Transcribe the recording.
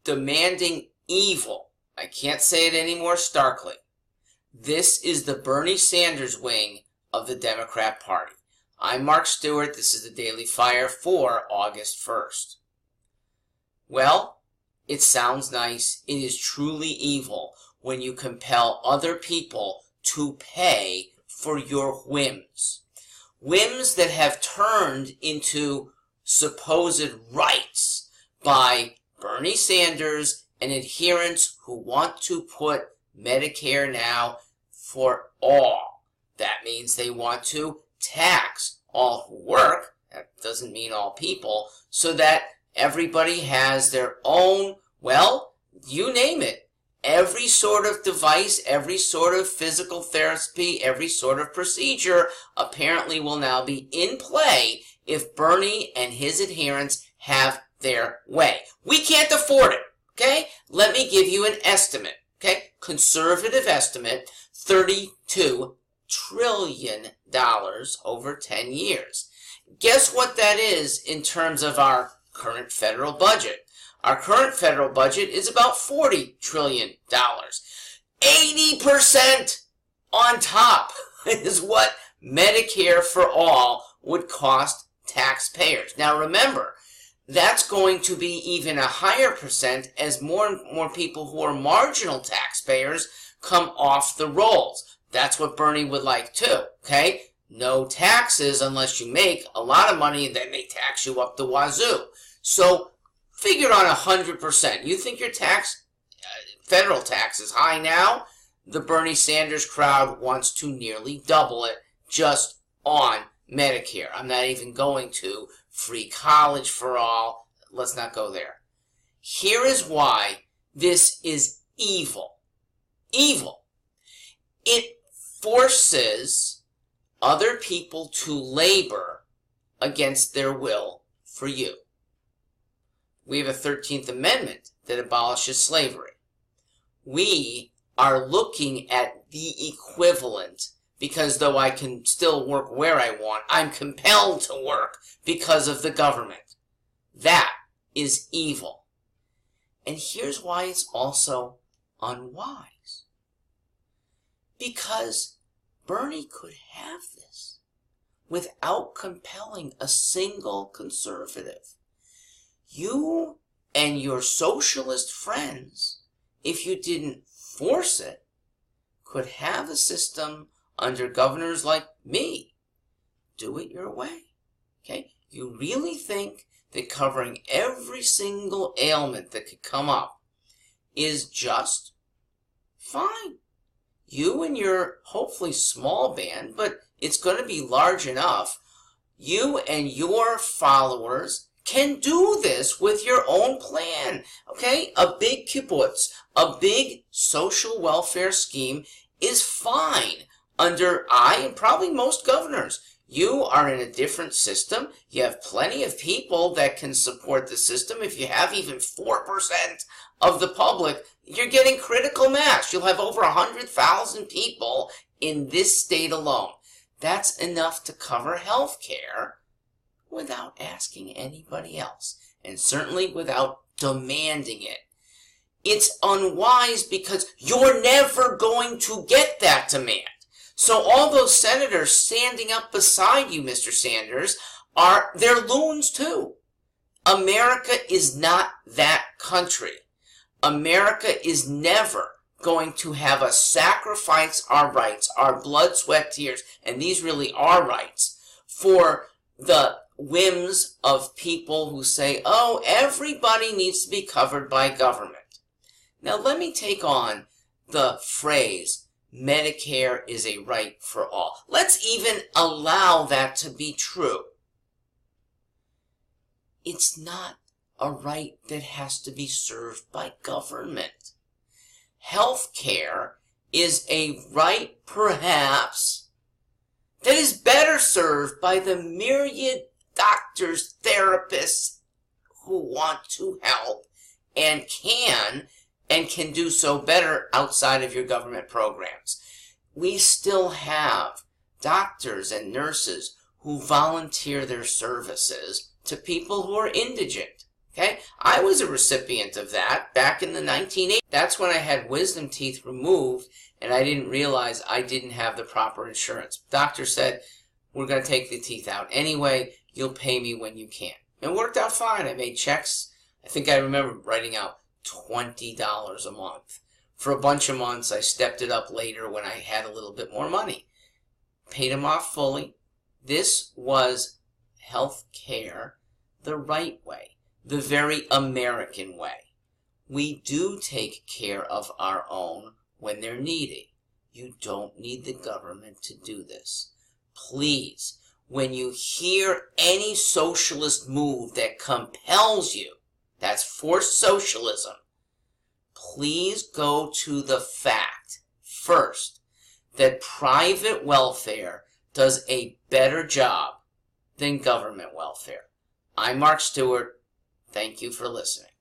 demanding evil. I can't say it any more starkly. This is the Bernie Sanders wing of the Democrat Party. I'm Mark Stewart. This is the Daily Fire for August 1st. Well, it sounds nice. It is truly evil when you compel other people to pay for your whims. Whims that have turned into supposed rights by Bernie Sanders and adherents who want to put Medicare now for all. That means they want to tax all who work. That doesn't mean all people, so that everybody has their own, well, you name it. Every sort of device, every sort of physical therapy, every sort of procedure apparently will now be in play if Bernie and his adherents have their way. We can't afford it, okay? Let me give you an estimate, okay? Conservative estimate, $32 trillion over 10 years. Guess what that is in terms of our current federal budget? Our current federal budget is about $40 trillion. 80% on top is what Medicare for all would cost taxpayers. Now remember, that's going to be even a higher percent as more and more people who are marginal taxpayers come off the rolls. That's what Bernie would like too, okay? No taxes unless you make a lot of money, and then they tax you up the wazoo. So figure on 100%. You think your federal tax is high now? The Bernie Sanders crowd wants to nearly double it just on Medicare. I'm not even going to free college for all. Let's not go there. Here is why this is evil. Evil. It forces other people to labor against their will for you. We have a 13th Amendment that abolishes slavery. We are looking at the equivalent because though I can still work where I want, I'm compelled to work because of the government. That is evil. And here's why it's also unwise. Because Bernie could have this without compelling a single conservative. You and your socialist friends, if you didn't force it, could have a system under governors like me. Do it your way. Okay? You really think that covering every single ailment that could come up is just fine. You and your hopefully small band, but it's going to be large enough, you and your followers can do this with your own plan, okay? A big kibbutz, a big social welfare scheme is fine under I and probably most governors. You are in a different system. You have plenty of people that can support the system. If you have even 4% of the public, you're getting critical mass. You'll have over 100,000 people in this state alone. That's enough to cover health care without asking anybody else, and certainly without demanding it. It's unwise because you're never going to get that demand. So all those senators standing up beside you, Mr. Sanders, they're loons too. America is not that country. America is never going to have us sacrifice our rights, our blood, sweat, tears, and these really are rights, for the whims of people who say, oh, everybody needs to be covered by government. Now let me take on the phrase, Medicare is a right for all. Let's even allow that to be true. It's not a right that has to be served by government. Health care is a right, perhaps, that is better served by the myriad doctors, therapists who want to help and can do so better outside of your government programs. We still have doctors and nurses who volunteer their services to people who are indigent. Okay? I was a recipient of that back in the 1980s. That's when I had wisdom teeth removed, and I didn't realize I didn't have the proper insurance. Doctor said, we're going to take the teeth out anyway. You'll pay me when you can. It worked out fine. I made checks. I think I remember writing out $20 a month. For a bunch of months, I stepped it up later when I had a little bit more money. Paid them off fully. This was health care the right way, the very American way. We do take care of our own when they're needed. You don't need the government to do this. Please, when you hear any socialist move that compels you, that's forced socialism, please go to the fact, first, that private welfare does a better job than government welfare. I'm Mark Stewart. Thank you for listening.